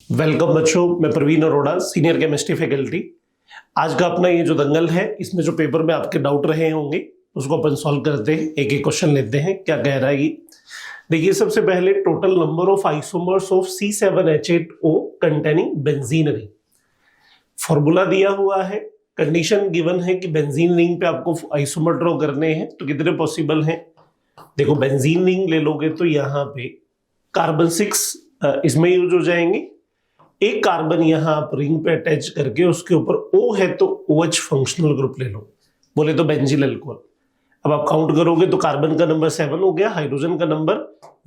Welcome बच्चों, मैं Praveen Arora, senior chemistry faculty. आज का अपना ये जो दंगल है, इसमें जो पेपर में आपके डाउट रहे होंगे उसको अपन सॉल्व करते हैं। एक एक क्वेश्चन लेते हैं, क्या कह रहा है ये। देखिए, सबसे पहले total number of isomers of C7H8O containing benzene ring. Formula दिया हुआ है, कंडीशन गिवन है कि बेंजीन रिंग पे आपको आइसोमर ड्रॉ करने हैं, तो कितने पॉसिबल हैं। देखो, बेंजीन रिंग ले लोगे तो यहाँ पे कार्बन 6 इसमें यूज हो जाएंगे। एक कार्बन यहां आप रिंग पे अटैच करके उसके ऊपर O है तो OH फंक्शनल ग्रुप ले लो, बोले तो बेंजील अल्कोहल। अब आप काउंट करोगे तो कार्बन का नंबर 7 हो गया, हाइड्रोजन का नंबर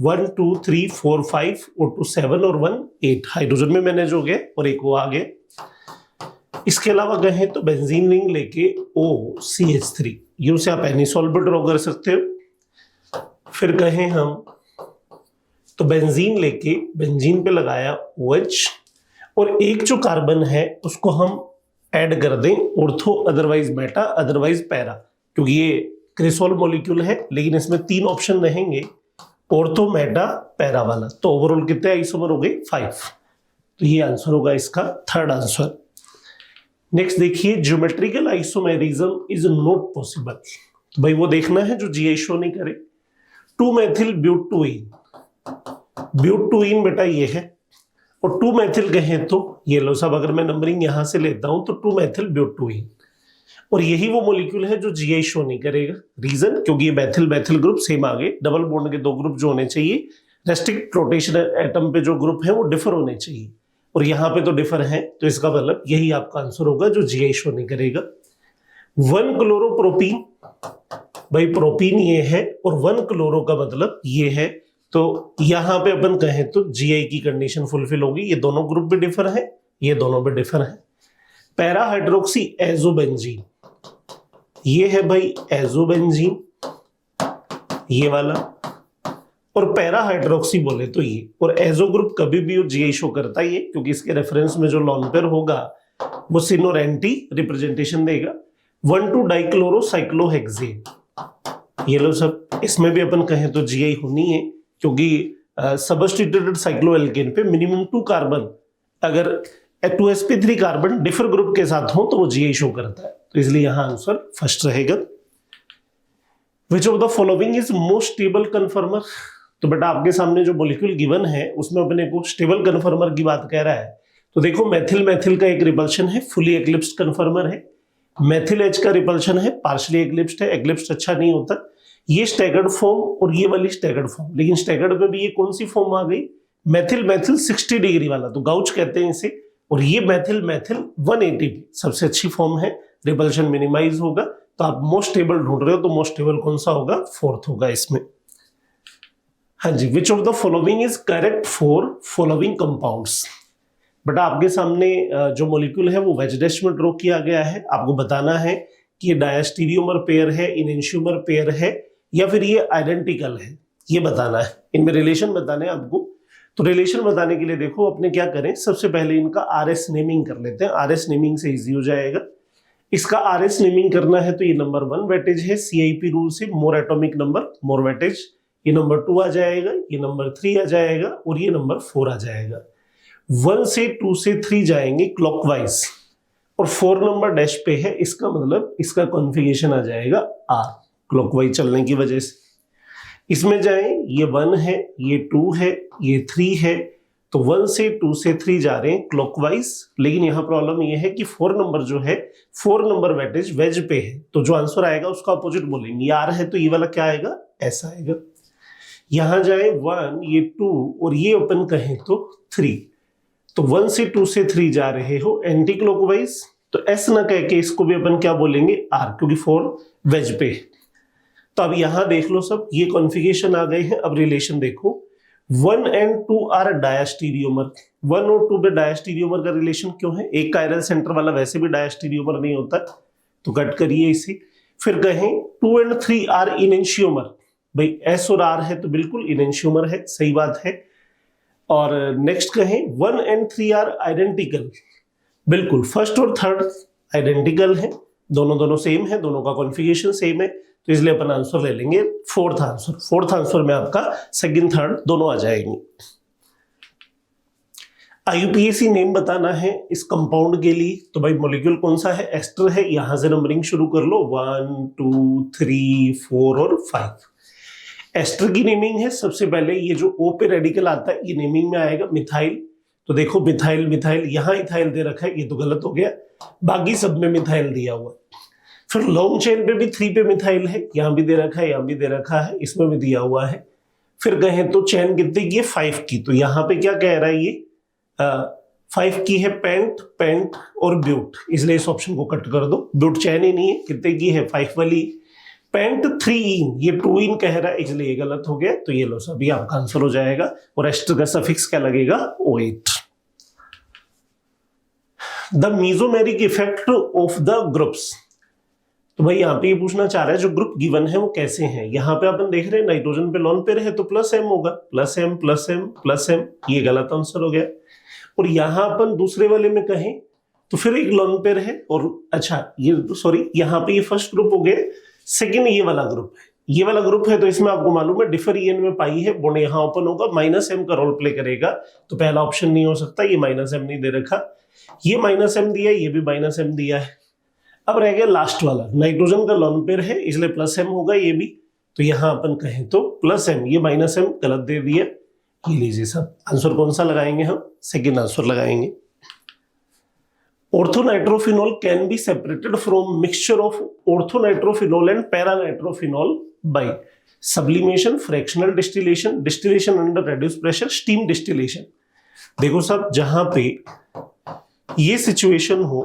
1 2 3 4 5 O2 7 और 1 8। हाइड्रोजन में मैनेज हो गया और एक O आ गया। इसके अलावा कहें तो बेंजीन रिंग लेके OCH3 यू से आप एनिसोल भी ड्रॉ कर सकते हो। फिर कहें हम तो बेंजीन लेके बेंजीन पे लगाया OH और एक जो कार्बन है उसको हम ऐड कर दें ऑर्थो अदरवाइज बेटा अदरवाइज पैरा, क्योंकि ये क्रिसोल मॉलिक्यूल है लेकिन इसमें 3 ऑप्शन रहेंगे, ऑर्थो मेटा पैरा वाला। तो ओवरऑल कितने आइसोमर हो गए? 5। तो ये आंसर होगा इसका थर्ड आंसर। नेक्स्ट देखिए, geometrical isomerism is not possible. तो भाई वो देखना है जो जीआई शो नहीं करे। 2 मेथिल ब्यूटोइन, ब्यूटोइन बेटा ये है, और 2 मेथिल कहें तो ये लो सब। अगर मैं नंबरिंग यहां से लेता हूं तो 2 मेथिल ब्यूटोइन, और यही वो मॉलिक्यूल है जो जीआई शो नहीं करेगा। रीजन, क्योंकि ये मेथिल मेथिल ग्रुप सेम आ गए, डबल बॉन्ड के 2 ग्रुप जो होने चाहिए, रेस्ट्रिक्ट रोटेशन एटम पे जो ग्रुप है वो डिफर होने चाहिए, और यहां पे तो डिफर है, तो इसका मतलब यही आपका आंसर होगा जो जीआई शो नहीं करेगा। 1 क्लोरोप्रोपीन, भाई प्रोपीन ये है और 1 क्लोरो का मतलब ये है, तो यहां पे अपन कहें तो जीआई की कंडीशन फुलफिल होगी। ये दोनों ग्रुप भी डिफर है, ये दोनों भी डिफर है। पैरा हाइड्रोक्सी एजोबेंजीन, ये है भाई एजोबेंजीन ये वाला, और पैरा हाइड्रोक्सी बोले तो ये, और एजो ग्रुप कभी भी जीआई शो करता ही है, क्योंकि इसके रेफरेंस में जो लॉन पेयर होगा वो सिन और एंटी रिप्रेजेंटेशन देगा। 1 2 डाइक्लोरोसाइक्लोहेक्सेन, ये लो सब, इसमें भी अपन कहें तो जीआई होनी है, क्योंकि सबस्टिट्यूटेड साइक्लोएल्केन पे मिनिमम 2 कार्बन अगर 2sp3 कार्बन डिफर ग्रुप के साथ हो तो वो जीआई शो करता है, तो इसलिए यहां आंसर फर्स्ट रहेगा। विच of the following is most stable कन्फर्मर। तो बेटा आपके सामने जो मॉलिक्यूल गिवन है उसमें अपने को स्टेबल कन्फर्मर की बात कह रहा है, तो देखो मेथिल मेथिल का एक रिपल्शन है, फुली एक्लिप्स्ड कन्फर्मर है। मेथिल एच का रिपल्शन है, पार्शली एक्लिप्स्ड है। एक्लिप्स्ड अच्छा नहीं होता। ये स्टैगर्ड फॉर्म और ये वाली स्टैगर्ड फॉर्म, लेकिन स्टैगर्ड में भी ये कौन सी फॉर्म आ गई? मेथिल मेथिल 60 डिग्री वाला, तो गाउच कहते हैं इसे। और ये मेथिल मेथिल 180 सबसे अच्छी फॉर्म है, रिपल्शन मिनिमाइज होगा। तो आप मोस्ट स्टेबल ढूंढ रहे हो, तो मोस्ट स्टेबल कौन सा होगा? 4th होगा इसमें। हाँ जी, which of the following is correct for following compounds. बेटा आपके सामने जो मॉलिक्यूल है वो वेज डैश में ड्रॉ किया गया है। आपको बताना है कि ये डायस्टीरियोमर पेयर है, इनेंशियोमर पेयर है, या फिर ये आइडेंटिकल है, ये बताना है। इनमें रिलेशन बताने हैं आपको। तो रिलेशन बताने के लिए देखो अपने क्या करें, सबसे पहले इनका आरएस नेमिंग कर लेते हैं। आरएस नेमिंग से इजी हो जाएगा। इसका आरएस नेमिंग करना है तो ये नंबर 1 वेटेज है, सीआईपी रूल से मोर एटॉमिक नंबर मोर वेटेज। ये नंबर 2 आ जाएगा, ये नंबर 3 आ जाएगा, और ये नंबर 4 आ जाएगा। 1 से 2 से 3 जाएंगे क्लॉकवाइज, और 4 नंबर डैश पे है, इसका मतलब इसका कॉन्फ़िगरेशन आ जाएगा आर, क्लॉकवाइज चलने की वजह से। इसमें जाएं, ये 1 है, ये 2 है, ये 3 है, तो 1 से 2 से 3 जा रहे हैं क्लॉकवाइज। लेकिन यहां प्रॉब्लम ये है कि 4 नंबर जो है, 4 नंबर वेटेज वेज पे है, तो जो आंसर आएगा उसका अपोजिट बोलेंगे। ये आर है तो ये वाला क्या आएगा? ऐसा आएगा। यहां जाए 1, ये 2, और ये ओपन कहें तो 3, तो 1 से 2 से 3 जा रहे हो एंटी क्लॉकवाइज, तो एस ना कह के इसको भी अपन क्या बोलेंगे? आर, क्योंकि 4 वेज पे है। तो अब यहां देख लो सब, ये कॉन्फ़िगरेशन आ गए हैं। अब रिलेशन देखो, 1 and 2 आर डायस्टीरियोमर। 1 और 2 पे डायस्टीरियोमर का रिलेशन क्यों है? एक कायरल सेंटर वाला वैसे भी डायस्टीरियोमर नहीं होता, तो कट करिए इसे। फिर कहें 2 and 3 आर इनेंशियोमर, भाई एस और आर है तो बिल्कुल इनेंशियोमर है, सही बात है। और नेक्स्ट कहें 1 and 3 आर आइडेंटिकल, बिल्कुल फर्स्ट और थर्ड आइडेंटिकल है, दोनों सेम है, दोनों का कॉन्फ़िगरेशन सेम है, तो इसलिए अपन आंसर ले लेंगे 4th आंसर। 4th आंसर में आपका सेकंड थर्ड दोनों आ जाएंगे। आईयूपीएसी नेम बताना है इस कंपाउंड के लिए, तो भाई मॉलिक्यूल कौन सा है, एस्टर है। यहां से नंबरिंग शुरू कर लो, 1 2 3 4 और 5। एस्टर की नेमिंग है, सबसे पहले ये जो O पे रेडिकल आता है ये नेमिंग में आएगा मिथाइल। तो देखो मिथाइल मिथाइल, यहां इथाइल दे रखा है, ये तो गलत हो गया, बाकी सब में मिथाइल दिया हुआ। फिर लॉन्ग चेन पे भी 3 पे मिथाइल है, यहां भी दे रखा है, यहां भी दे रखा है, इसमें भी दिया हुआ है। फिर कहें तो चेन कितने की है, 5 की। तो यहां पे क्या कह रहा है ये 5 की है पेंट, पेंट और ब्यूट, इसलिए इस ऑप्शन को कट कर दो। ब्यूट चैन ही नहीं है, कितने की है 5 वाली। पेंट 3 इन, ये 2 इन कह रहा है, इसलिए ये गलत हो गया। तो ये लो सभी आपका आंसर हो जाएगा। और एस्टर का सफिक्स क्या लगेगा, OH। The mesomeric effect of the groups, तो भाई यहाँ पे ये पूछना चाह रहा है जो ग्रुप गिवन है वो कैसे हैं। यहाँ पे अपन देख रहे हैं नाइट्रोजन पे लोन पेयर है तो प्लस M होगा, plus M plus M plus M, ये गलत आंसर हो गया। और यहां अपन दूसरे वाले में कहें तो फिर एक लोन पेयर है, और अच्छा ये सॉरी, यहाँ पे ये फर्स्ट ग्रुप हो गया, सेकंड ये वाला ग्रुप है। ये वाला ग्रुप है तो इसमें आपको मालूम है डिफरेंट में पाई है, बॉन्ड यहाँ ओपन होगा, -M का रोल प्ले करेगा, तो पहला ऑप्शन नहीं हो सकता, ये -M नहीं दे रखा, ये -M दिया, ये भी -M दिया है। अब रह गया लास्ट वाला, नाइट्रोजन का लोन पेयर है इसलिए +M होगा ये भी, तो यहां अपन कहें तो +M, ये -M गलत दे दिया। ये लीजिए सब आंसर कौन सा लगाएंगे हम, सेकंड आंसर लगाएंगे। Orthonitrophenol can be separated from mixture of orthonitrophenol and paranitrophenol by sublimation, fractional distillation, distillation under reduce pressure, steam distillation. देखो सब, जहां पे ये सिचुएशन हो,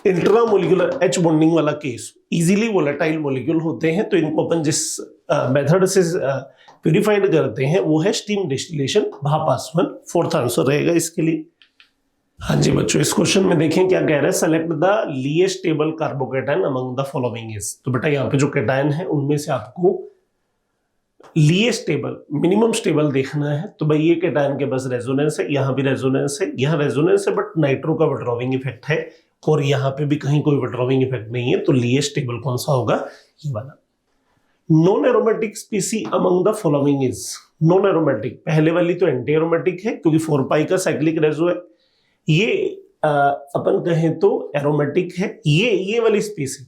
इंट्रामोलिकुलर H बॉन्डिंग वाला केस, इजीली वोलेटाइल मॉलिक्यूल होते हैं, तो इनको अपन जिस मेथड से प्यूरिफाइड करते हैं वो है स्टीम डिस्टिलेशन, भापासवन। फोर्थ आंसर रहेगा इसके लिए। हाँ जी बच्चों, इस क्वेश्चन में देखें क्या कह रहा है, select the least stable carbocation among the following is. तो बेटा यहाँ पे जो कैटायन है उनमें से आपको लीस्ट स्टेबल, मिनिमम स्टेबल देखना है। तो भाई ये कैटायन के पास रेजोनेंस है, यहाँ भी रेजोनेंस है, यहाँ रेजोनेंस है, बट नाइट्रो का विड्रॉविंग इफेक्ट है, और यहाँ पे भी कहीं कोई विड्रॉविंग इफेक्ट नहीं है, तो लीस्ट स्टेबल कौन सा होगा, ये वाला। Non aromatic स्पीसी among the following is. Non aromatic, पहले वाली तो एंटी एरोमेटिक है क्योंकि 4 पाई का साइक्लिक रेजो है, ये अपन कहें तो एरोमेटिक है। ये वाली स्पीसी,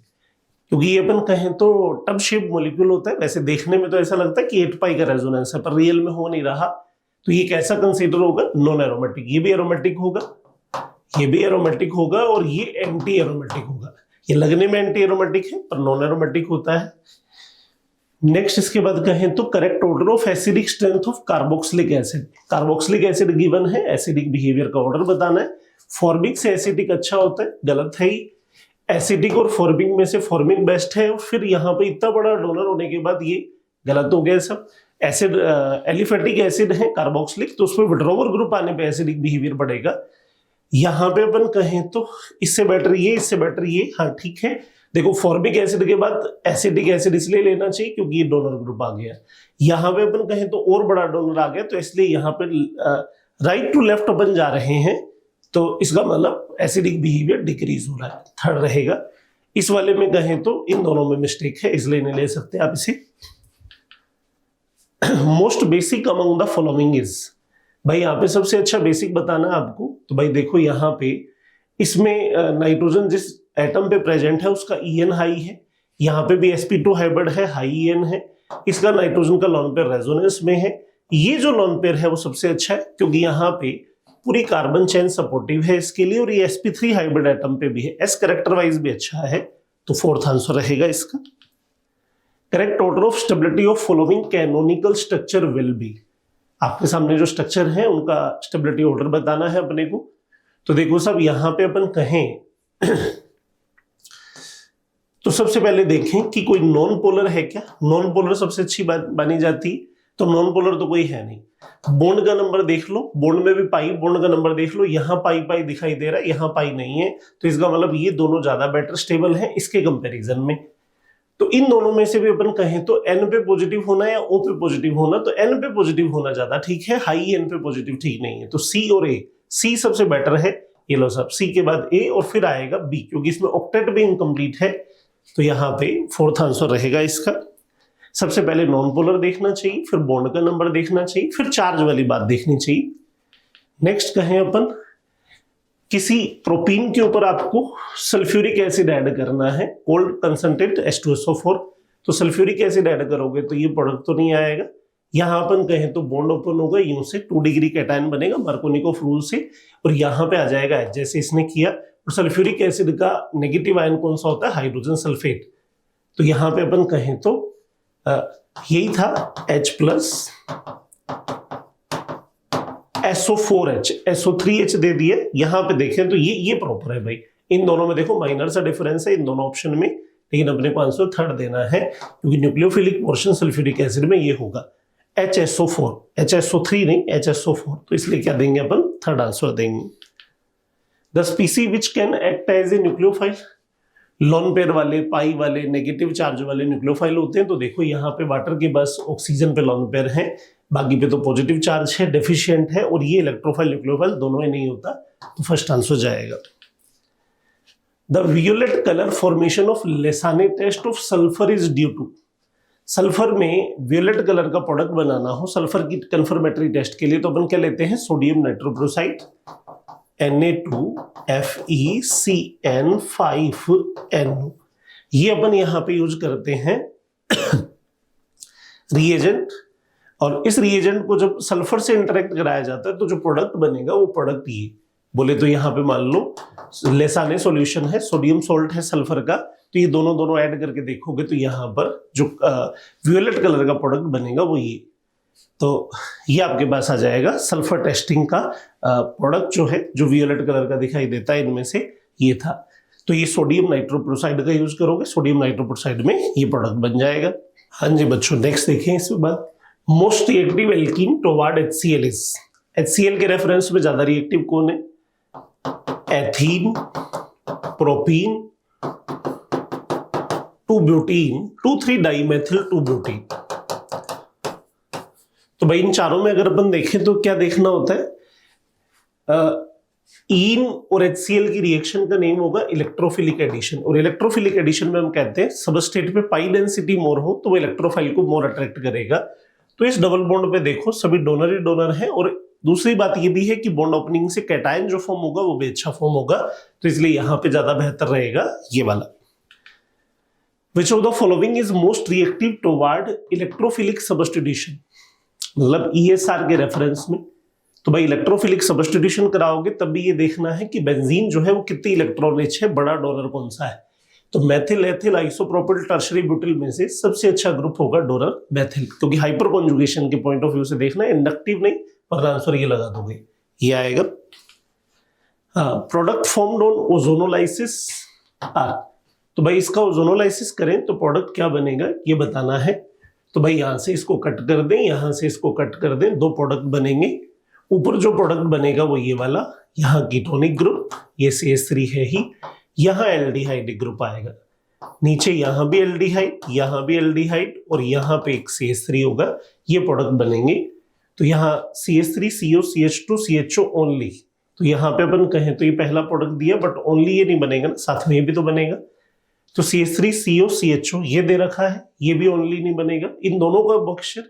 क्योंकि ये अपन कहें तो टब शेप मॉलिक्यूल होता है, वैसे देखने में तो ऐसा लगता है कि 8 पाई का रेजोनेंस है, पर रियल में हो नहीं रहा, तो ये कैसा कंसीडर होगा, नॉन एरोमेटिक। ये भी एरोमेटिक होगा, ये भी एरोमेटिक होगा, और ये एंटी एरोमेटिक होगा। ये लगने में एंटी एरोमेटिक है पर नॉन एरोमेटिक होता है। नेक्स्ट इसके बाद कहें तो correct order of acidic strength of carboxylic acid. Carboxylic acid given है, एसिडिक बिहेवियर का ऑर्डर बताना है। फॉर्मिक से एसिडिक अच्छा होता है, गलत है ही। एसिडिक और फॉर्मिक में से फॉर्मिक बेस्ट है, और फिर यहाँ पे इतना बड़ा डोनर होने के बाद ये गलत हो गया सब। एसिड एलिफेटिक एसिड है कार्बोक्सिलिक, तो उसमें विड्रॉवल ग्रुप आने पे एसिडिक बिहेवियर बढ़ेगा। यहाँ पे अपन कहें तो इससे बेटर ये, इससे बेटर ये, हाँ ठीक है। देखो फॉर्मिक एसिड के बाद एसिडिक एसिड इसलिए लेना चाहिए क्योंकि ये डोनर ग्रुप आ गया। यहाँ पे अपन कहें तो और बड़ा डोनर आ गया, तो इसलिए यहाँ पे राइट टू लेफ्ट अपन जा रहे हैं, तो इसका मतलब एसिडिक बिहेवियर डिक्रीज हो रहा है, थर्ड रहेगा। इस वाले में कहें तो इन दोनों में मिस्टेक है, इसलिए नहीं ले सकते आप इसे। Most basic among the following is. भाई यहाँ पे सबसे अच्छा बेसिक बताना है आपको, तो भाई देखो यहाँ पे इसमें नाइट्रोजन जिस एटम पे प्रेजेंट है उसका EN हाई है, यहाँ पे भी sp2 हाइब्रिड है, हाई EN है, इसका नाइट्रोजन का लोन पेयर रेजोनेंस में है। ये जो लोन पेयर है वो सबसे अच्छा है क्योंकि यहाँ पे पूरी कार्बन चेन सपोर्टिव है इसके लिए, और ये sp3 हाइब्रिड एटम पे भी है, S कैरेक्टर वाइज भी अच्छा है, तो फोर्थ आंसर रहेगा इसका। Correct order of stability of following canonical structure will be. आपके सामने जो स्ट्रक्चर है उनका स्टेबिलिटी ऑर्डर बताना है अपने को। तो देखो सब, यहाँ पे अपन कहें तो सबसे पहले देखें कि कोई नॉन पोलर है क्या। नॉन पोलर सबसे अच्छी बात मानी जाती, तो नॉन पोलर तो कोई है नहीं। बॉन्ड का नंबर देख लो, बॉन्ड में भी पाई, बॉन्ड का नंबर देख लो, यहाँ पाई पाई दिखाई दे रहा है, यहाँ पाई नहीं है, तो इसका मतलब ये दोनों ज्यादा बेटर स्टेबल है इसके कंपैरिजन में। तो इन दोनों में से भी अपन कहें तो N पे पॉजिटिव होना या O पे पॉजिटिव होना, तो N पे पॉजिटिव होना ज्यादा ठीक है, हाई N पे पॉजिटिव ठीक नहीं है। तो C और A, C सबसे बेटर है, ये लो सब, C के बाद A और फिर आएगा B, क्योंकि इसमें ऑक्टेट भी इनकम्प्लीट है, तो यहाँ पे फोर्थ आंसर रहेगा इसका। सबसे पहले नॉन पोलर देखना चाहिए, फिर बॉन्ड का नंबर देखना चाहिए, फिर चार्ज वाली बात देखनी चाहिए। नेक्स्ट कहें अपन, किसी प्रोपीन के ऊपर आपको सल्फ्यूरिक एसिड ऐड करना है, कोल्ड कंसंट्रेट H2SO4, तो सल्फ्यूरिक एसिड ऐड करोगे तो ये प्रोडक्ट तो नहीं आएगा। यहां अपन कहें तो बॉन्ड ओपन होगा, यूं से 2 डिग्री कैटायन बनेगा मार्कोनिकोव रूल से, और यहां पे आ जाएगा जैसे इसने किया। और सल्फ्यूरिक एसिड का नेगेटिव आयन कौन सा होता है? Hydrogen sulphate. तो यहां पे अपन कहें तो यही था H+ SO4H, SO3H दे दिए। यहां पे देखें तो ये प्रॉपर है भाई। इन दोनों में देखो माइनर सा डिफरेंस है इन दोनों ऑप्शन में, लेकिन अपने को आंसर थर्ड देना है क्योंकि न्यूक्लियोफिलिक पोर्शन सल्फ्यूरिक एसिड में ये होगा HSO4, HSO3 नहीं HSO4, तो इसलिए क्या देंगे अपन? थर्ड आंसर देंगे। The species which can act as a nucleophile, lone pair वाले, पाई वाले, नेगेटिव चार्ज वाले न्यूक्लियोफाइल होते हैं। तो देखो यहाँ पे वाटर के बस ऑक्सीजन पे लोन पेयर है, बाकी पे तो पॉजिटिव चार्ज है, डेफिशिएंट है, और ये इलेक्ट्रोफाइल न्यूक्लियोफाइल दोनों में नहीं होता, तो फर्स्ट आंसर जाएगा। The violet colour formation of Lassaigne's test of sulphur is due to, sulphur में वियोलेट कलर का प्रोडक्ट बनाना हो सल्फर की कंफर्मेटरी टेस्ट के लिए, तो अपन क्या लेते हैं? सोडियम नाइट्रोब्रोसाइड Na2FeCN5NO, ये अपन यहां पे यूज करते हैं रिएजेंट। और इस रिएजेंट को जब सल्फर से इंटरेक्ट कराया जाता है तो जो प्रोडक्ट बनेगा वो प्रोडक्ट ये बोले तो यहाँ पे मान लो लेसाने सॉल्यूशन है, सोडियम सॉल्ट है सल्फर का, तो ये दोनों ऐड करके देखोगे तो यहाँ पर जो वियोलेट कलर का प्रोडक्ट बनेगा वो ये, तो ये आपके पास आ जाएगा सल्फर टेस्टिंग का प्रोडक्ट जो है, जो वियोलेट कलर का दिखाई देता है इनमें से ये था। तो ये सोडियम नाइट्रोप्रोसाइड का यूज करोगे, सोडियम नाइट्रोप्रोसाइड में ये प्रोडक्ट बन जाएगा। हाँ जी बच्चों, नेक्स्ट देखें इसके बाद, most reactive alkene toward HCl is, HCl के रेफरेंस में ज्यादा रिएक्टिव कौन है? Ethene, propene, two butene, two three dimethyl two butene. तो भाई इन चारों में अगर अपन देखें तो क्या देखना होता है? ईन और HCl की रिएक्शन का नेम होगा इलेक्ट्रोफिलिक एडिशन, और इलेक्ट्रोफिलिक एडिशन में हम कहते हैं सबस्ट्रेट पे पाई डेंसिटी मोर हो तो वो इलेक्ट्रोफाइल को मोर अट्रैक्ट करेगा। तो इस डबल बॉन्ड पे देखो सभी डोनर ही डोनर है, और दूसरी बात ये भी है कि बॉन्ड ओपनिंग से कैटायन जो फॉर्म होगा वो भी अच्छा फॉर्म होगा, तो इसलिए यहां पे ज्यादा बेहतर रहेगा ये वाला। Which of the following is most reactive toward electrophilic substitution, मतलब ESR के रेफरेंस में। तो भाई इलेक्ट्रोफिलिक सब्स्टिट्यूशन कराओगे तब भी ये देखना है कि बेंजीन जो है वो कितनी इलेक्ट्रॉन रिच है, बड़ा डोनर कौन सा है। तो methyl ethyl isopropyl tertiary butyl में से सबसे अच्छा ग्रुप होगा डोनर मेथिल, क्योंकि हाइपर कॉन्जुगेशन के पॉइंट ऑफ व्यू से देखना है, इंडक्टिव नहीं, पर आंसर ये लगा दोगे ये आएगा। Product formed on ozonolysis are, तो भाई इसका ओजोनोलाइसिस करें तो प्रोडक्ट क्या बनेगा ये बताना है। तो भाई यहां से इसको कट कर दें, यहां से इसको कट कर दें, दो प्रोडक्ट बनेंगे। ऊपर जो प्रोडक्ट बनेगा वो ये वाला, यहाँ कीटोनिक ग्रुप, ये CH3 है ही, यहाँ एल्डिहाइड ग्रुप आएगा, नीचे यहाँ भी एल्डिहाइड, यहाँ भी एल्डिहाइड, और यहाँ पे एक CH3 होगा, ये प्रोडक्ट बनेंगे। तो यहाँ CH3 CO CH2 CHO only, तो यहाँ पे अपन कहें तो ये पहला प्रोडक्ट दिया, बट ओनली ये नहीं बनेगा ना, साथ में ये भी तो बनेगा। तो CH3 CO CHO ये दे रखा है, ये भी ओनली नहीं बनेगा। इन दोनों का मिक्सचर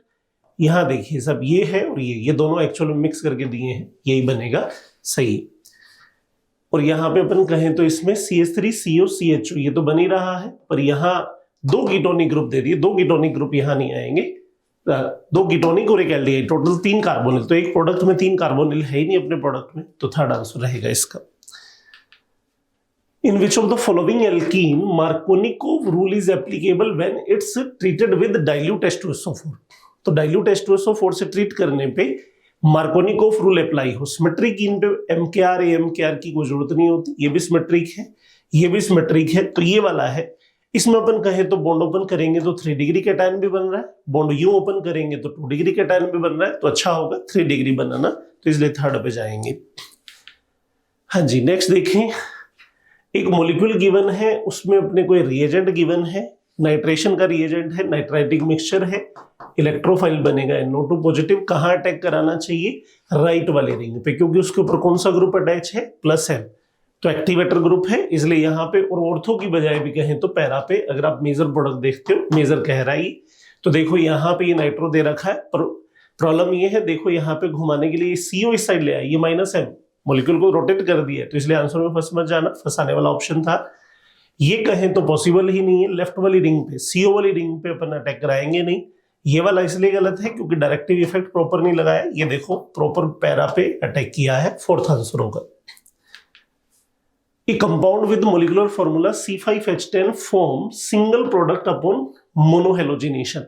यहाँ देखिए सब ये है और ये दोनों एक्चुअली मिक्स करके दिए हैं, यही बनेगा सही। और यहाँ पे अपन कहें तो इसमें CH3 CO CHO ये तो बन ही रहा है, पर यहाँ दो कीटोनिक ग्रुप दे दिए, दो कीटोनिक ग्रुप यहाँ नहीं आएंगे, दो कीटोनिक और एक एल्डिहाइड, टोटल 3 कार्बोनिल। तो एक प्रोडक्ट में 3 कार्बोनिल है ही नहीं अपने प्रोडक्ट में, तो थर्ड आंसर रहेगा इसका। In which of the following alkene Markovnikov rule is applicable when it's treated with dilute H2SO4? तो dilute H2SO4 से ट्रीट करने पे मार्कोनिकोव रूल अप्लाई हो। सिमेट्रिक इन पे MKR AMKR की कोई जरूरत नहीं होती, ये भी सिमेट्रिक है, ये भी सिमेट्रिक है, तो ये वाला है। इसमें अपन कहें तो बॉन्ड ओपन करेंगे तो 3 डिग्री कैटायन भी बन रहा है, बॉन्ड यूं ओपन करेंगे तो 2 डिग्री कैटायन भी बन रहा है, तो अच्छा होगा 3 डिग्री बनाना, तो इसलिए थर्ड पे जाएंगे। हाँ जी, नेक्स्ट देखें, एक मॉलिक्यूल गिवन है, उसमें अपने कोई रिएजेंट गिवन है, नाइट्रेशन का रिएजेंट है, नाइट्राइटिक मिक्सचर है, इलेक्ट्रोफाइल बनेगा NO2 पॉजिटिव। कहाँ अटैक कराना चाहिए? राइट वाले रिंग पे, क्योंकि उसके ऊपर कौन सा ग्रुप अटैच है? +M, तो एक्टिवेटर ग्रुप है, इसलिए यहाँ पे। और ऑर्थो की बजाय भी कहें तो पैरा पे, अगर आप मेजर प्रोडक्ट देखते हो, मेजर कह रहा है, तो देखो यहाँ पे ये नाइट्रो दे रखा है, पर प्रॉब्लम ये है, देखो यहाँ पे घुमाने के लिए CO इस साइड ले आया, ये -M, मॉलिक्यूल को रोटेट कर दिया, तो इसलिए आंसर में फंस मत जाना, फंसाने वाला ऑप्शन था। ये कहें तो पॉसिबल ही नहीं है, लेफ्ट वाली रिंग पे, CO वाली रिंग पे अपन अटैक कराएंगे नहीं। ये वाला इसलिए गलत है क्योंकि डायरेक्टिव इफेक्ट प्रॉपर नहीं लगाया, ये देखो प्रॉपर पैरा पे अटैक किया है, फोर्थ आंसर होगा। A compound with molecular formula C5H10 form single product upon monohalogenation।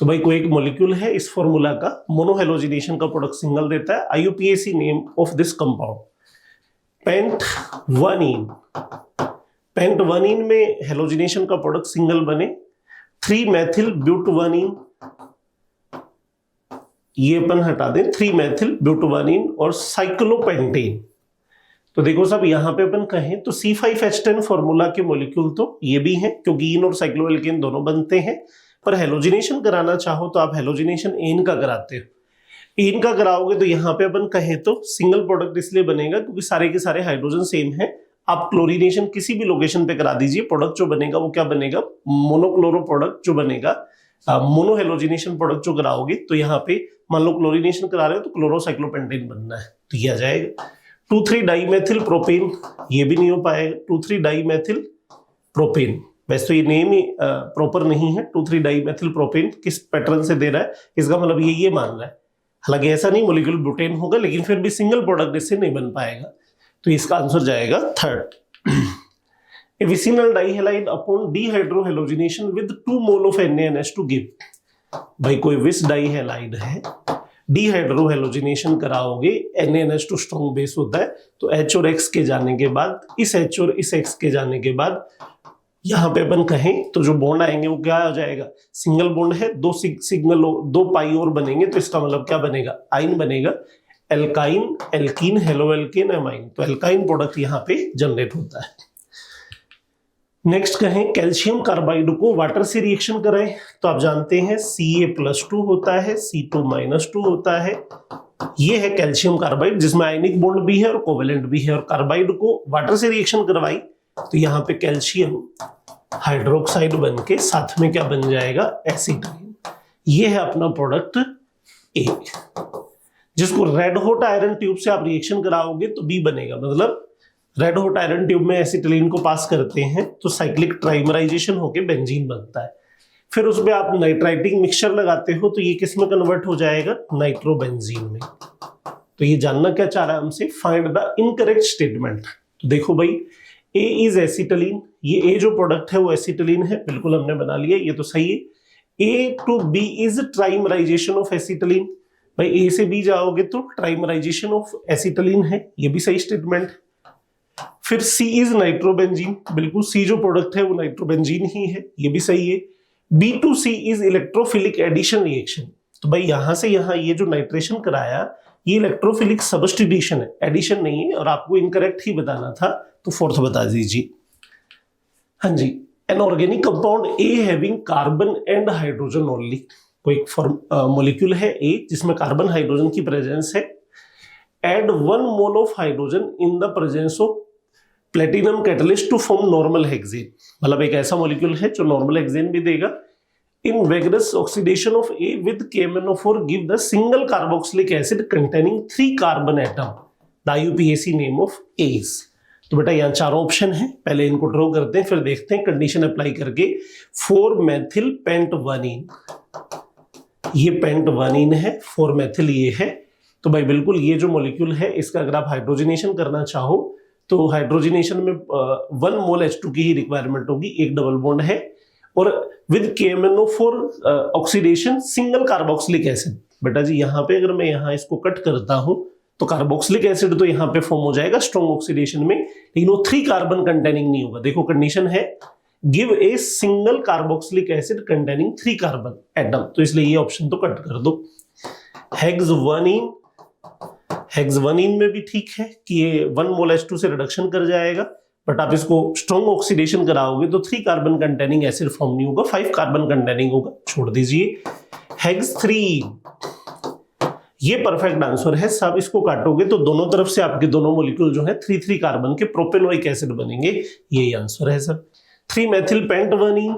तो भाई कोई एक मॉलिक्यूल है इस फॉर्मूला का, मोनोहेलोजिनेशन का प्रोडक्ट सिंगल देता है। IUPAC name of this compound pent one ene. Pent one ene में हेलोजिनेशन का प्रोडक्ट सिंगल बने 3-मेथिल-ब्यूट-1-इन, ये अपन हटा दें, 3-मेथिल-ब्यूट-1-इन और साइक्लोपेंटेन। तो देखो सब यहाँ पे अपन कहें तो C5H10 फॉर्मूला के मॉलिक्यूल तो ये भी हैं क्योंकि इन और साइक्लोएल्केन दोनों बनते हैं, पर हेलोजिनेशन कराना चाहो तो आप हेलोजिनेशन एन का कराते हो। एन का कराओगे तो यहाँ पे अपन कहें तो सिंगल प्रोडक्ट इसलिए बनेगा क्योंकि सारे के सारे हाइड्रोजन सेम है। आप क्लोरीनेशन किसी भी लोकेशन पे करा दीजिए, प्रोडक्ट जो बनेगा वो क्या बनेगा, मोनोक्लोरो प्रोडक्ट जो बनेगा। मोनोहेलोजिनेशन प्रोडक्ट जो कराओगे तो यहाँ पे मान लो क्लोरीनेशन करा रहे हो तो क्लोरोसाइक्लोपेंटेन बनना है, तो ये आ जाएगा 2,3-डाईमेथिल प्रोपेन, ये भी नहीं हो पाएगा 2,3-डाईमेथिल प्रोपेन। वैसे तो ये नेम ही प्रॉपर नहीं है, 2,3-डाईमेथिल प्रोपेन किस पैटर्न से दे रहा है, इसका मतलब ये मान रहा है। हालांकि ऐसा नहीं मॉलिक्यूल ब्यूटेन होगा, लेकिन फिर भी सिंगल प्रोडक्ट इससे नहीं बन पाएगा, तो इसका आंसर जाएगा third. A vicinal dihalide upon dehydrohalogenation with 2 mole of NaNH2 give. भाई कोई विस डाइहैलाइड है, डीहाइड्रोहेलोजिनेशन कराओगे, NaNH2 स्ट्रॉन्ग बेस होता है, तो H और X के जाने के बाद, इस H और इस X के जाने के बाद यहाँ पे अपन कहें तो जो बॉन्ड आएंगे वो क्या आ जाएगा, सिंगल बॉन्ड है, दो पाई और बनेंगे, तो इसका मतलब क्या बनेगा, आइन बनेगा, एल्काइन, एल्कीन, हेलोएल्केन, एमाइन। तो एल्काइन प्रोडक्ट यहाँ पे जनरेट होता है। नेक्स्ट कहें कैल्शियम कार्बाइड को वाटर से रिएक्शन कराएं तो आप जानते हैं Ca+2 होता है, C2-2 होता है। ये है कैल्शियम कार्बाइड जिसमें आयनिक बॉन्ड भी है और कोवेलेंट भी है, और कार्बाइड को वाटर से रिएक्शन करवाई तो यहाँ पे कैल्शियम हाइड्रोक्साइड बन के साथ में क्या बन जाएगा, एसिटाइन। ये है अपना प्रोडक्ट ए, जिसको रेड हॉट आयरन ट्यूब से आप रिएक्शन कराओगे तो बी बनेगा। मतलब रेड हॉट आयरन ट्यूब में एसिटिलीन को पास करते हैं तो साइक्लिक ट्राइमराइजेशन होके बेंजीन बनता है। फिर उसमें आप नाइट्राइटिक मिक्सचर लगाते हो तो ये किस में कन्वर्ट हो जाएगा, नाइट्रोबेंजीन में। तो ये जानना क्या चाह रहा है हमसे, फाइंड द इनकरेक्ट स्टेटमेंट। तो देखो भाई ए इज एसिटिलीन, ये ए जो प्रोडक्ट है वो एसिटिलीन है, बिल्कुल हमने बना लिया, ये तो सही है। A to B is trimerization of acetylene, भाई ए से बी जाओगे तो ट्राइमराइजेशन ऑफ एसिटिलीन है, ये भी सही स्टेटमेंट है। फिर सी इज नाइट्रोबेंजीन, बिल्कुल सी जो प्रोडक्ट है वो नाइट्रोबेंजीन ही है, ये भी सही है। B to C is electrophilic addition reaction, तो भाई यहां से यहां ये जो नाइट्रेशन कराया ये इलेक्ट्रोफिलिक सब्स्टिट्यूशन है, एडिशन नहीं है, और आपको इनकरेक्ट ही बताना था, तो फोर्थ बता दीजिए। हाँ जी, an organic compound A having carbon and hydrogen only, कोई मॉलिक्यूल है ए जिसमें कार्बन हाइड्रोजन की प्रेजेंस है। Add 1 mole of hydrogen in the presence of platinum catalyst to form normal hexane, मतलब एक ऐसा मॉलिक्यूल है जो नॉर्मल हेक्सेन भी देगा। In vigorous oxidation of A with KMnO4 give the single carboxylic acid containing 3 carbon atom. The IUPAC name of A is. तो बेटा यहाँ चारों ऑप्शन है, पहले इनको ड्रॉ करते हैं फिर देखते हैं कंडीशन अप्लाई करके। 4-मेथिल पेंट-1-इन, ये पेंट-1-इन है, 4-मेथिल ये है। तो भाई बिल्कुल ये जो मॉलिक्यूल है इसका अगर आप हाइड्रोजनेशन करना चाहो तो हाइड्रोजनेशन में 1 मोल H2 की ही रिक्वायरमेंट होगी, एक डबल बॉन्ड है, और with KMnO4 oxidation single carboxylic acid. बेटा जी यहाँ पे अगर मैं यहाँ इसको कट करता हूं तो कार्बोक्सिलिक एसिड तो यहाँ पे फॉर्म हो जाएगा स्ट्रॉन्ग ऑक्सीडेशन में, लेकिन वो 3 कार्बन कंटेनिंग नहीं होगा। देखो कंडीशन है give a single carboxylic acid containing 3 carbon atom, तो इसलिए ये ऑप्शन तो कट कर दो। हेक्स-1-इन, हेक्स-1-इन में भी ठीक है कि ये 1 मोल H2 से रिडक्शन कर जाएगा, बट आप इसको स्ट्रॉन्ग ऑक्सीडेशन कराओगे तो 3 कार्बन कंटेनिंग एसिड फॉर्म नहीं होगा, 5 कार्बन कंटेनिंग होगा, छोड़ दीजिए। हेक्स-3, ये परफेक्ट आंसर है। सब इसको काटोगे तो दोनों तरफ से आपके दोनों मॉलिक्यूल जो है 3-3 कार्बन के प्रोपेनोइक एसिड बनेंगे, यही आंसर है सर। 3-मेथिल पेंट-1-इन,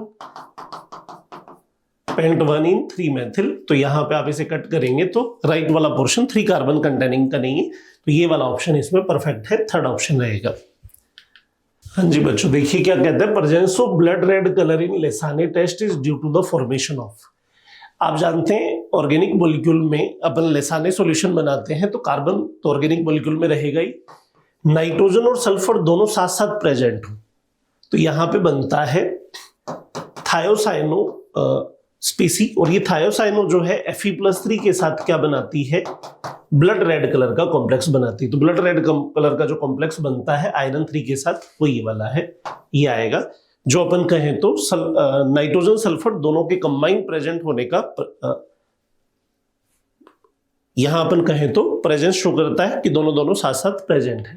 पेंट 1 इन 3 मेथिल। तो यहां पे आप इसे कट करेंगे तो राइट वाला पोर्शन 3 कार्बन कंटेनिंग का नहीं है, तो ये वाला ऑप्शन इसमें परफेक्ट है, थर्ड ऑप्शन रहेगा। हाँ जी बच्चों, देखिए क्या कहते हैं, presence of blood red colour in Lassaigne test is due to the formation of. आप जानते हैं ऑर्गेनिक मॉलिक्यूल में अपन लेसाने सॉल्यूशन बनाते हैं तो कार्बन तो ऑर्गेनिक मॉलिक्यूल में रहेगा ही, नाइट्रोजन और सल्फर दोनों साथ साथ प्रेजेंट हो तो यहां पे बनता है थायोसाइनो स्पीसी, और ये थायोसाइनो जो है Fe+3 के साथ क्या बनाती है, ब्लड रेड कलर का कॉम्प्लेक्स बनाती है। तो ब्लड रेड कलर का जो कॉम्प्लेक्स बनता है आयरन 3 के साथ वो ये वाला है, ये आएगा। जो अपन कहें तो नाइट्रोजन सल्फर दोनों के कंबाइन प्रेजेंट होने का यहां अपन कहें तो प्रेजेंस शो करता है कि दोनों दोनों साथ साथ प्रेजेंट है।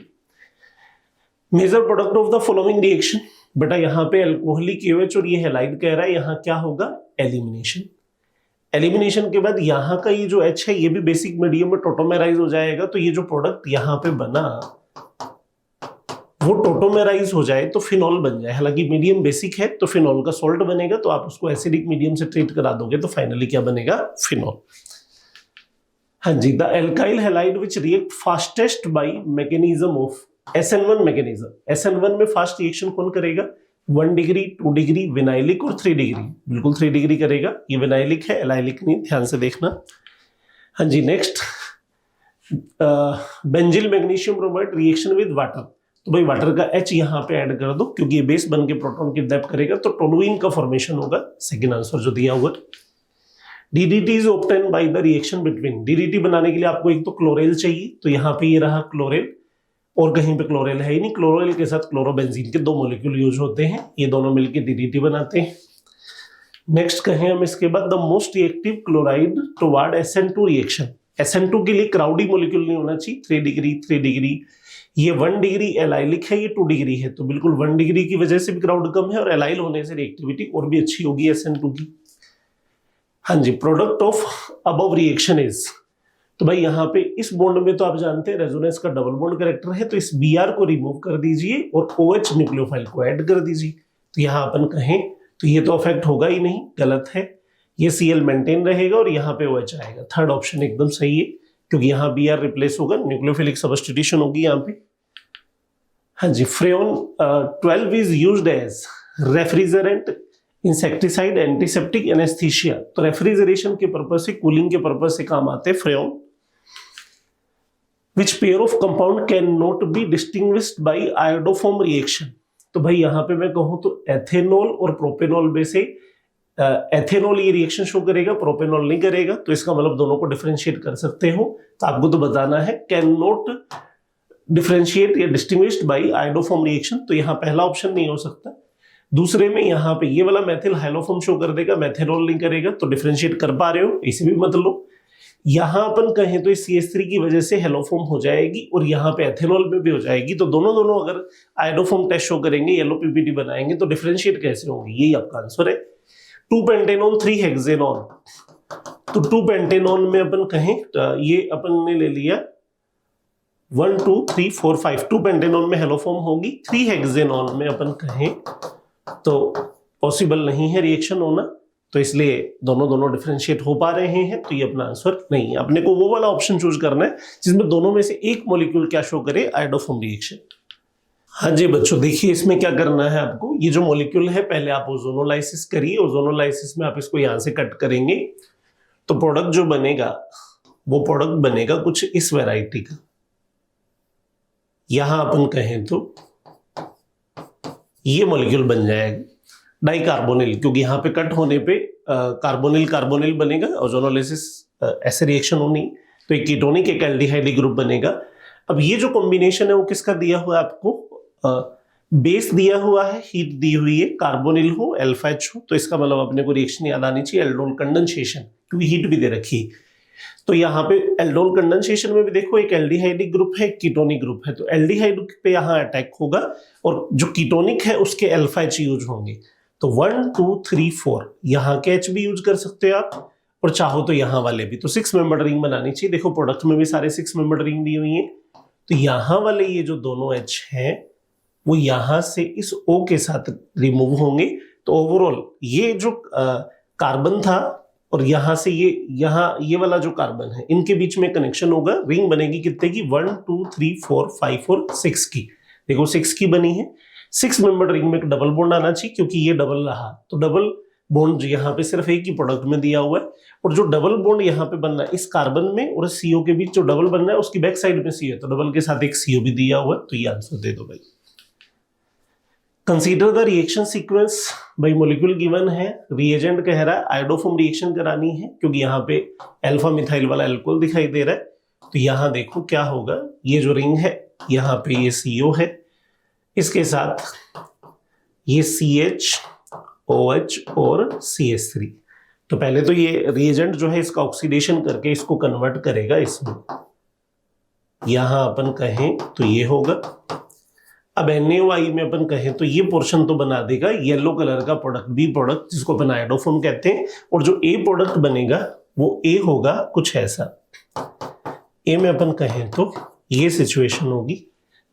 Major product of the following reaction, बेटा यहाँ पे अल्कोहलिक OH और ये हैलाइड कह रहा है, यहाँ क्या होगा, एलिमिनेशन। एलिमिनेशन के बाद यहाँ का ये जो H है ये भी बेसिक मीडियम में टोटोमेराइज हो जाएगा, तो ये जो प्रोडक्ट यहाँ पे बना वो टोटोमेराइज हो जाए तो फिनॉल बन जाए। हालांकि मीडियम बेसिक है तो फिनॉल का सॉल्ट बनेगा, तो आप उसको एसिडिक मीडियम से ट्रीट करा दोगे तो फाइनली क्या बनेगा, फिनॉल। हाँ जी, the alkyl halide which react fastest by mechanism of SN1 mechanism. SN1 में फास्ट रिएक्शन कौन करेगा, 1 डिग्री, 2 डिग्री, विनाइलिक और 3 डिग्री, बिल्कुल 3 डिग्री करेगा। ये विनाइलिक है, एलाइलिक नहीं, ध्यान से देखना। हाँ जी, next benzyl magnesium bromide reaction with water. तो भाई वाटर का H यहाँ पे ऐड कर दो क्योंकि ये बेस बन के प्रोटॉन किडनैप करेगा, तो टोलुइन का फॉर्मेशन होगा, सेकेंड आंसर जो दिया हुआ। DDT is obtain by the reaction between. DDT बनाने के लिए आपको एक तो क्लोरेल चाहिए, तो यहाँ पे ये रहा क्लोरेल, और कहीं पे क्लोरेल है ही नहीं। क्लोरेल के साथ क्लोरोबेंजीन के 2 मॉलिक्यूल यूज होते हैं, ये दोनों मिलके DDT बनाते हैं। नेक्स्ट कहें हम इसके बाद, the most reactive chloride toward SN2 reaction. SN2 के लिए क्राउडी मॉलिक्यूल नहीं होना चाहिए, 3 डिग्री, 3 डिग्री, ये 1 डिग्री एलाइलिक है, ये 2 डिग्री है, तो बिल्कुल 1 डिग्री की वजह से भी क्राउड कम है और एलाइल होने से रिएक्टिविटी और भी अच्छी होगी SN2 की। हाँ जी, product of above reaction is, तो भाई यहाँ पे इस बॉन्ड में तो आप जानते हैं रेजोनेंस का डबल बॉन्ड कैरेक्टर है, तो इस Br को रिमूव कर दीजिए और OH न्यूक्लियोफाइल को ऐड कर दीजिए। तो यहाँ अपन कहें तो ये तो अफेक्ट होगा ही नहीं, गलत है, ये Cl मेंटेन रहेगा और यहाँ पे OH आएगा। थर्ड ऑप्शन एकदम सही है क्योंकि यहाँ Br रिप्लेस होगा, न्यूक्लियोफिलिक सब्स्टिट्यूशन होगी यहाँ पे। हाँ जी, freon 12 is used as refrigerant, insecticide, antiseptic, anaesthesia. तो रेफ्रिजरेशन के पर्पज से, कूलिंग के पर्पज से काम आते हैं फ्रेओन। Which pair of compound cannot be distinguished by iodoform reaction? तो भाई यहाँ पे मैं कहूँ तो एथेनॉल और प्रोपेनॉल में से एथेनॉल ये रिएक्शन शो करेगा, प्रोपेनॉल नहीं करेगा, तो इसका मतलब दोनों को डिफरेंशिएट कर सकते हो। तो आपको तो बताना है कैन नॉट डिफरेंशिएट या डिस्टिंग्विश्ड बाय आयोडोफॉर्म रिएक्शन, तो यहाँ पहला ऑप्शन नहीं हो सकता। दूसरे में यहाँ पे ये वाला मेथिल हाइलोफॉर्म शो कर देगा, मेथेनॉल नहीं करेगा, तो डिफरेंशिएट कर पा रहे हो, इसे भी मत लो। यहां अपन कहें तो इस CH3 की वजह से हेलोफॉर्म हो जाएगी और यहाँ पे एथेनॉल में भी हो जाएगी, तो दोनों दोनों अगर आयोडोफॉर्म टेस्ट शो करेंगे, येलो PPT बनाएंगे, तो डिफरेंशिएट कैसे होंगे, यही आपका आंसर है। 2 पेंटेनॉन 3 हेक्सेनॉन, तो 2 पेंटेनॉन में अपन कहें ये अपन ने ले लिया 1 2 3 4 5, 2 पेंटेनॉन में हेलोफॉर्म होगी, 3 हेक्सेनॉन में अपन कहें तो पॉसिबल नहीं है रिएक्शन होना, तो इसलिए दोनों दोनों डिफरेंशिएट हो पा रहे हैं, तो ये अपना आंसर नहीं है। अपने को वो वाला ऑप्शन चूज करना है जिसमें दोनों में से एक मॉलिक्यूल क्या शो करे, आयोडोफॉर्म रिएक्शन। हाँ जी बच्चों, देखिए इसमें क्या करना है आपको, ये जो मॉलिक्यूल है पहले आप ओजोनोलाइसिस करिए, ओजोनोलाइसिस में आप इसको यहां से कट करेंगे तो प्रोडक्ट जो बनेगा वो प्रोडक्ट बनेगा कुछ इस वैरायटी का। यहां अपन कहें तो ये मॉलिक्यूल बन जाएगा डाइकार्बोनिल, क्योंकि यहाँ पे कट होने पे कार्बोनिल कार्बोनिल बनेगा, ओजोनोलाइसिस ऐसे रिएक्शन होनी, तो एक कीटोनिक एक एल्डिहाइड ग्रुप बनेगा। अब ये जो कॉम्बिनेशन है वो किसका दिया हुआ है आपको, बेस दिया हुआ है, हीट दी हुई है, कार्बोनिल हो, अल्फा H हो, तो इसका मतलब अपने को रिएक्शन याद आनी चाहिए एल्डोल कंडेंसेशन, क्योंकि हीट भी दे रखी है। तो यहाँ पे एल्डोल कंडेंसेशन में भी देखो एक एल्डिहाइडिक ग्रुप है, एक कीटोनिक ग्रुप है, तो एल्डिहाइड पे यहाँ अटैक होगा और जो कीटोनिक है उसके अल्फा H यूज होंगे। तो 1 2 3 4 यहाँ के H भी यूज कर सकते हो आप, और चाहो तो यहाँ वाले भी। तो 6 मेंबर्ड रिंग बनानी चाहिए, देखो प्रोडक्ट में भी सारे 6 मेंबर्ड रिंग दी हुई हैं। तो यहाँ वाले ये जो दोनों H हैं वो यहाँ से इस O के साथ रिमूव होंगे, तो ओवरऑल ये जो कार्बन था और यहां से ये वाला जो कार्बन है इनके बीच में कनेक्शन होगा, रिंग बनेगी कितने की 1 2 3 4 5 और 6 की। देखो 6 की बनी है। 6 मेंबर रिंग में एक डबल बॉन्ड आना चाहिए क्योंकि ये डबल रहा, तो डबल बॉन्ड यहाँ पे सिर्फ एक ही प्रोडक्ट में दिया हुआ है। और जो डबल बॉन्ड यहाँ पे बनना है इस कार्बन में और सीओ के बीच जो डबल बनना है उसकी बैक साइड में सीओ है, तो डबल के साथ एक सीओ भी दिया हुआ है, तो ये आंसर दे दो भाई। कंसीडर द रिएक्शन सीक्वेंस, भाई मॉलिक्यूल गिवन है, रिएजेंट कह रहा है आयोडोफॉर्म रिएक्शन करानी है क्योंकि यहाँ पे अल्फा मिथाइल वाला अल्कोहल दिखाई दे रहा है। तो यहाँ देखो क्या होगा, ये जो रिंग है यहाँ पे ये CO है, इसके साथ ये CH OH और CH3। तो पहले तो ये रिएजेंट जो है इसका ऑक्सीडेशन करके इसको कन्वर्ट करेगा इसमें, यहां अपन कहें तो ये होगा। अब NaOI में अपन कहें तो ये पोर्शन तो बना देगा येलो कलर का प्रोडक्ट, बी प्रोडक्ट जिसको अपन आयोडोफॉर्म कहते हैं, और जो ए प्रोडक्ट बनेगा वो ए होगा कुछ ऐसा। ए में अपन कहें तो ये सिचुएशन होगी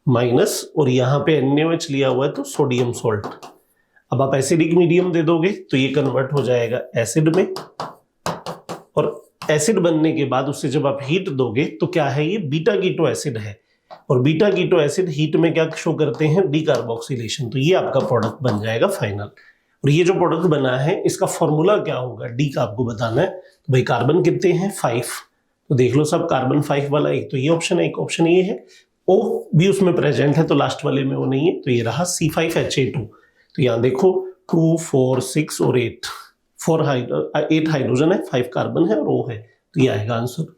माइनस, और यहां पे NaOH लिया हुआ है तो सोडियम सॉल्ट। अब आप एसिडिक मीडियम दे दोगे तो ये कन्वर्ट हो जाएगा एसिड में, और एसिड बनने के बाद उससे जब आप हीट दोगे तो क्या है, ये बीटा कीटो एसिड है, और बीटा कीटो एसिड हीट में क्या शो करते हैं, डीकार्बोक्सिलेशन। तो ये आपका प्रोडक्ट बन जाएगा फाइनल। और ये जो प्रोडक्ट बना है इसका फॉर्मूला क्या होगा, डी का आपको बताना है। तो भाई कार्बन कितने हैं 5, तो देख लो सब कार्बन 5 वाला, एक तो ये ऑप्शन है, एक ऑप्शन ये है, O भी उसमें प्रेजेंट है तो लास्ट वाले में वो नहीं है, तो ये रहा C5H8। तो यहां देखो 2 4 6 और 8 8 हाइड्रोजन है, 5 कार्बन है और O है, तो ये आएगा आंसर।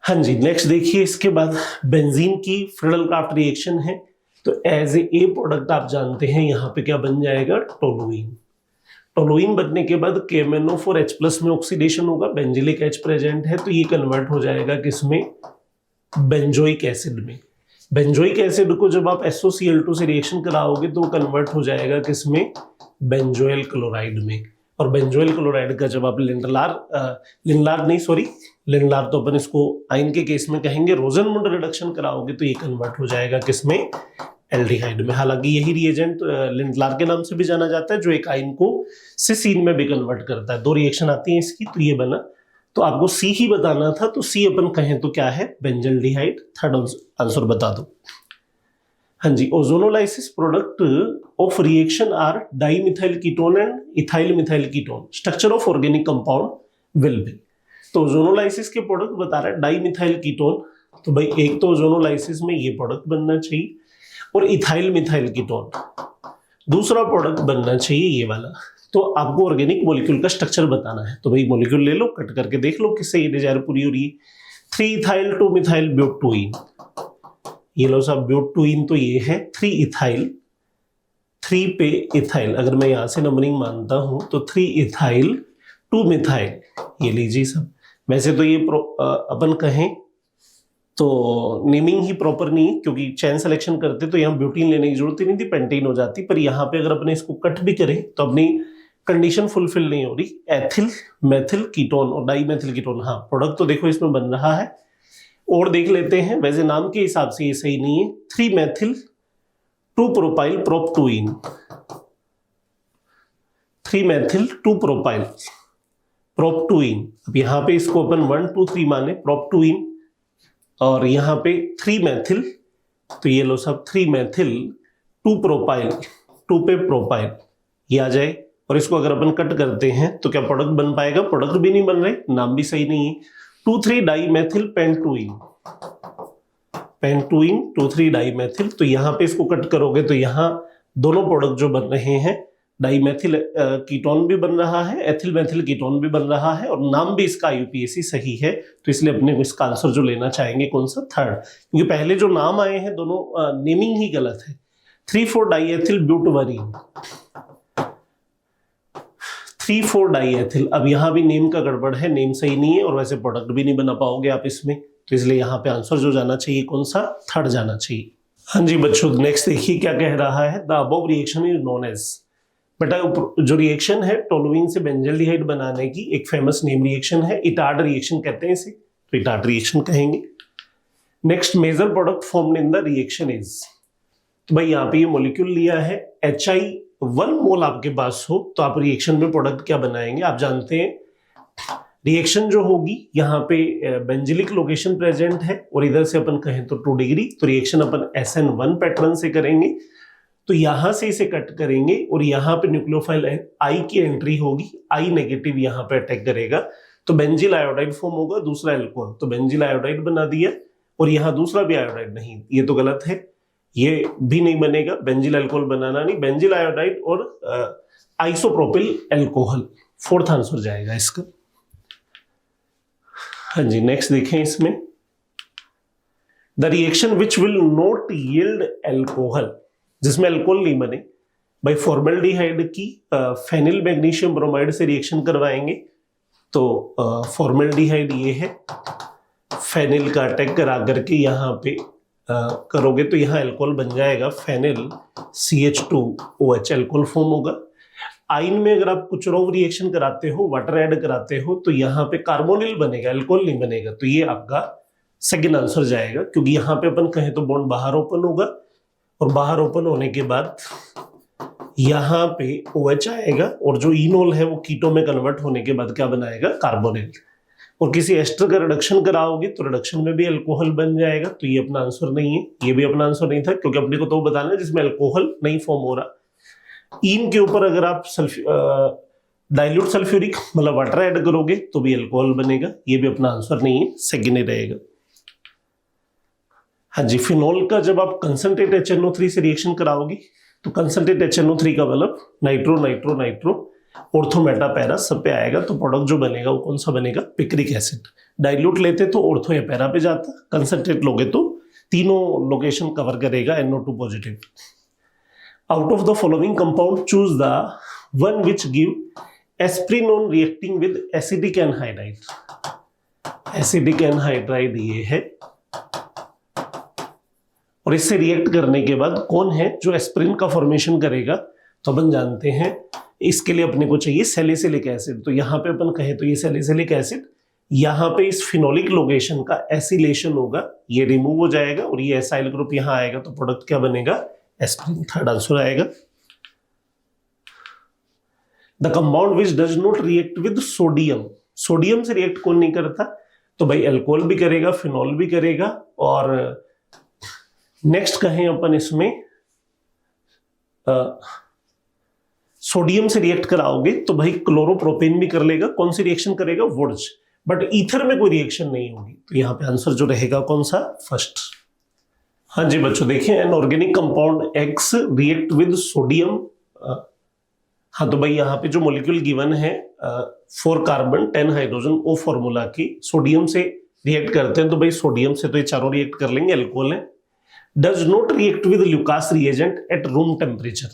हाँ जी, नेक्स्ट देखिए, इसके बाद बेंजीन की फ्रीडल-क्राफ्ट रिएक्शन है। तो एज ए प्रोडक्ट आप जानते हैं यहाँ पे क्या बन जाएगा, टोलुइन। टोलुइन बनने के बाद KMnO4H+ में ऑक्सीडेशन होगा, बेंजिलिक H प्रेजेंट है, तो ये कन्वर्ट हो जाएगा किसमें, बेंजोइक एसिड में। बेंजोइक एसिड को जब आप SOCl2 से रिएक्शन कराओगे तो कन्वर्ट हो जाएगा किसमें, बेंजोइल क्लोराइड में। और बेंजोइल क्लोराइड का जब आप लिंडलार तो अपन इसको आयन के केस में कहेंगे, रोजनमुंड रिडक्शन कराओगे तो ये कन्वर्ट हो जाएगा किसमें, एल्डिहाइड में। हालांकि यही रिएजेंट लिंडलार के नाम से भी जाना जाता है, जो एक आयन को सिसीन में भी कन्वर्ट करता है। 2 रिएक्शन आती हैं इसकी, तो ये बना। तो आपको C ही बताना था, तो C अपन कहें तो क्या है, बेंजल्डिहाइड। थर्ड आंसर बता दो। हाँ जी, ozonolysis product of reaction are dimethyl ketone and ethyl methyl ketone. Structure of organic compound will be. तो ओजोनोलाइसिस के प्रोडक्ट बता रहा है डाइमिथाइल कीटोन, तो भाई एक तो ओजोनोलाइसिस में ये प्रोडक्ट बनना चाहिए, और इथाइल मिथाइल कीटोन दूसरा प्रोडक्ट बनना चाहिए ये वाला। तो आपको ऑर्गेनिक मॉलिक्यूल का स्ट्रक्चर बताना है, तो भाई मॉलिक्यूल ले लो, कट करके देख लो किससे ये डिजायर पूरी हो रही है। 3 इथाइल 2 मिथाइल ब्यूटोइन, ये लो सब ब्यूटोइन, तो ये है 3 इथाइल, 3 पे इथाइल। अगर मैं यहां से नंबरिंग मानता हूं तो 3 इथाइल 2 मिथाइल, ये लीजिए सब। वैसे तो ये अपन कहें तो नेमिंग ही प्रॉपर नहीं है, क्योंकि चैन सिलेक्शन करते तो यहाँ ब्यूटीन लेने की जरूरत ही नहीं थी, पेंटीन हो जाती। पर यहाँ पे अगर अपने इसको कट भी करें तो अपनी कंडीशन फुलफिल नहीं हो रही। एथिल मेथिल कीटोन और डाइमेथिल कीटोन, हाँ प्रोडक्ट तो देखो इसमें बन रहा है। और देख लेते हैं, वैसे नाम के हिसाब से ये सही नहीं है। 3 मेथिल 2 प्रोपाइल प्रोपटुइन, 3 मेथिल 2 प्रोपाइल प्रोपटुइन। अब यहाँ पे इसको अपन 1 2 3 माने प्रोपटुइन, और यहाँ पे 3 मेथिल, तो ये लो सब 3 मेथिल 2 प्रोपाइल, 2 पे प्रोपाइल, ये आ जाए। और इसको अगर अपन कट करते हैं तो क्या प्रोडक्ट बन पाएगा, प्रोडक्ट भी नहीं बन रहे, नाम भी सही नहीं है। 2,3 डाइमेथिल पेंटुइन, पेंटुइन 2,3 डाइमेथिल। तो यहाँ पे इसको कट करोगे तो यहाँ दोनों प्रोडक्ट जो बन रहे हैं, डाइमेथिल कीटोन भी बन रहा है, एथिल मेथिल कीटोन भी बन रहा है, और नाम भी इसका IUPAC सही है। तो इसलिए अपने को इसका आंसर जो लेना चाहेंगे कौन सा, थर्ड, क्योंकि पहले जो नाम आए हैं दोनों नेमिंग ही गलत है। 3,4 डाइएथिल ब्यूटवरीन, 3,4 डाइएथिल। अब यहाँ भी नेम का गड़बड़ है, नेम सही नहीं है, और वैसे प्रोडक्ट भी नहीं बना पाओगे आप इसमें, तो इसलिए यहाँ पे आंसर जो जाना चाहिए कौन सा, थर्ड जाना चाहिए। हाँ जी बच्चों, नेक्स्ट देखिए क्या कह रहा है। The above reaction is known as, बेटा जो रिएक्शन है टोलुइन से बेंजल्डिहाइड बनाने की, एक फेमस नेम रिएक्शन है, इटार्ड रिएक्शन कहते हैं इसे, तो इटार्ड रिएक्शन कहेंगे। Next, major product formed in the reaction is, तो भाई यहाँ पे ये मॉलिक्यूल लिया है HI 1 मोल आपके पास हो तो आप रिएक्शन में प्रोडक्ट क्या बनाएंगे? आप जानते हैं रिएक्शन जो होगी यहाँ पे बेंजिलिक लोकेशन प्रेजेंट है और इधर से अपन कहें तो 2 डिग्री, तो रिएक्शन अपन SN1 पैटर्न से करेंगे। तो यहां से इसे कट करेंगे और यहाँ पे न्यूक्लियोफाइल आई की एंट्री होगी, आई नेगेटिव यहाँ पे अटैक करेगा तो बेंजिल आयोडाइड फॉर्म होगा, दूसरा एल्कोहल, तो बेंजिल आयोडाइड बना दिया। और यहाँ दूसरा भी आयोडाइड नहीं, ये तो गलत है, ये भी नहीं बनेगा, बेंजिल अल्कोहल बनाना नहीं, बेंजिल आयोडाइड और आइसोप्रोपिल अल्कोहल, 4th आंसर जाएगा इसका। हाँ जी, नेक्स्ट देखें इसमें, the reaction which will not yield alcohol, जिसमें अल्कोहल नहीं बने, भाई फॉर्मल्डिहाइड की फेनिल मैग्नीशियम ब्रोमाइड से रिएक्शन करवाएंगे। तो फॉर्मल्डिहाइड ये है, फेनिल का अटैक करा करके यहाँ पे करोगे तो यहाँ अल्कोहल बन जाएगा, फेनिल CH2OH अल्कोहल फॉर्म होगा। आइन में अगर आप कुछ और रिएक्शन कराते हो, वाटर ऐड कराते हो, तो यहाँ पे कार्बोनिल बनेगा, अल्कोहल नहीं बनेगा। तो ये आपका सेकंड आंसर जाएगा, क्योंकि यहाँ पे अपन कहें तो बॉन्ड बाहर ओपन होगा और बाहर ओपन होने के बाद यहाँ पे OH आएगा और जो इनोल है वो कीटो में कन्वर्ट होने के बाद क्या बनाएगा? कार्बोनिल। और किसी एस्टर का रिडक्शन कराओगे तो रिडक्शन में भी अल्कोहल बन जाएगा, तो ये अपना आंसर नहीं है, ये भी अपना आंसर नहीं था, क्योंकि अपने को तो बताना है जिसमें अल्कोहल नहीं फॉर्म हो रहा। इन के ऊपर अगर आप डाइल्यूट सल्फ्यूरिक मतलब वाटर ऐड करोगे तो भी अल्कोहल बनेगा, ये भी अपना आंसर नहीं है, सेकेंड ही रहेगा। हाँ जी, फिनॉल का जब आप कंसंट्रेट HNO3 से रिएक्शन कराओगे तो कंसंट्रेट HNO3 का मतलब nitro nitro nitro ortho Meta para सब पे आएगा, तो प्रोडक्ट जो बनेगा वो कौन सा बनेगा? Picric acid. डाइल्यूट लेते तो ऑर्थो या पैरा पे जाता, कंसंट्रेट लोगे तो तीनों लोकेशन कवर करेगा, NO2 positive. Out of the following compound choose the one which give aspirin on reacting with acidic anhydride. Acidic anhydride ये है, और इससे रिएक्ट करने के बाद कौन है जो एस्प्रिन का फॉर्मेशन करेगा? तो अपन जानते हैं इसके लिए अपने को चाहिए सैलिसिलिक एसिड। तो यहाँ पे अपन कहें तो ये सैलिसिलिक एसिड, यहाँ पे इस फिनोलिक लोकेशन का एसिलेशन होगा, ये रिमूव हो जाएगा और ये एसाइल ग्रुप यहाँ आएगा, तो प्रोडक्ट क्या बनेगा? एस्प्रिन। थर्ड आंसर आएगा। The compound which does not react with sodium, sodium से रिएक्ट कौन नहीं करता? तो भाई अल्कोहल भी करेगा, फिनॉल भी करेगा, और नेक्स्ट कहें अपन इसमें सोडियम से रिएक्ट कराओगे तो भाई क्लोरोप्रोपेन भी कर लेगा, कौन सी रिएक्शन करेगा? वुड्स। बट ईथर में कोई रिएक्शन नहीं होगी, तो यहाँ पे आंसर जो रहेगा कौन सा? फर्स्ट। हाँ जी बच्चों, देखिए N organic compound X react with sodium. हाँ तो भाई यहाँ पे जो मॉलिक्यूल गिवन है 4 कार्बन 10 हाइड्रोजन, ओ फॉर्मूला की सोडियम से रिएक्ट करते हैं, तो भाई सोडियम से तो ये चारों रिएक्ट कर लेंगे, अल्कोहल है। Does not react with Lucas reagent at room temperature,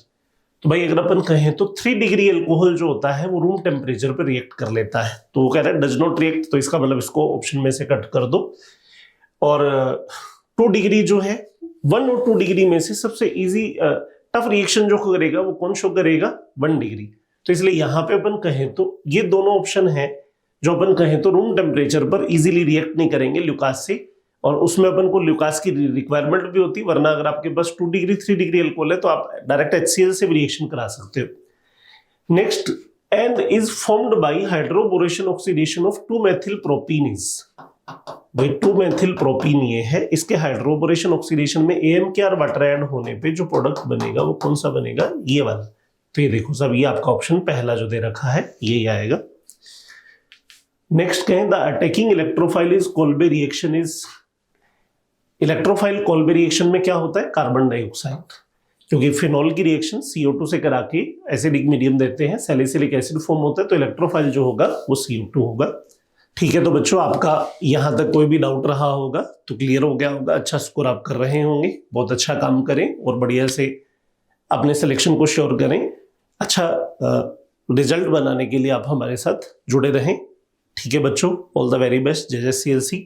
तो भाई अगर अपन कहें तो 3 डिग्री अल्कोहल जो होता है वो रूम टेम्परेचर पर रिएक्ट कर लेता है, तो वो कह रहा है डज नॉट रिएक्ट, तो इसका मतलब इसको ऑप्शन में से कट कर दो। और 2 डिग्री जो है, 1 और 2 डिग्री में से सबसे इजी टफ रिएक्शन जो करेगा वो कौन शो करेगा? 1 डिग्री। तो इसलिए यहाँ पे अपन कहें तो ये दोनों ऑप्शन है जो अपन कहें तो रूम टेम्परेचर पर इजीली रिएक्ट नहीं करेंगे ल्यूकास से, और उसमें अपन को ल्यूकास की रिक्वायरमेंट भी होती है, वरना अगर आपके पास 2 डिग्री 3 डिग्री अल्कोहल है तो आप डायरेक्ट HCl से भी रिएक्शन करा सकते हो। Next, and is formed by hydroboration oxidation of two methyl propenes. भाई 2-मेथिल प्रोपीन ये है, इसके हाइड्रोबोरेशन ऑक्सीडेशन में AMKR वाटर ऐड होने पे जो प्रोडक्ट बनेगा वो कौन सा बनेगा? ये वाला। तो ये देखो सब, ये आपका ऑप्शन पहला जो दे रखा है ये आएगा। नेक्स्ट कहें the attacking electrophile is Kolbe reaction is, electrophile Kolbe reaction में क्या होता है? कार्बन डाइऑक्साइड, क्योंकि फिनॉल की रिएक्शन CO2 से करा के एसिडिक मीडियम देते हैं, सैलिसिलिक एसिड फॉर्म होता है, तो इलेक्ट्रोफाइल जो होगा वो CO2 होगा। ठीक है, तो बच्चों आपका यहां तक कोई भी डाउट रहा होगा तो क्लियर हो गया होगा, अच्छा स्कोर आप कर रहे होंगे, बहुत अच्छा काम करें और बढ़िया से अपने सिलेक्शन को श्योर करें। अच्छा रिजल्ट बनाने के लिए आप हमारे साथ जुड़े रहें। ठीक है बच्चों, ऑल द वेरी बेस्ट। जय जय CLC।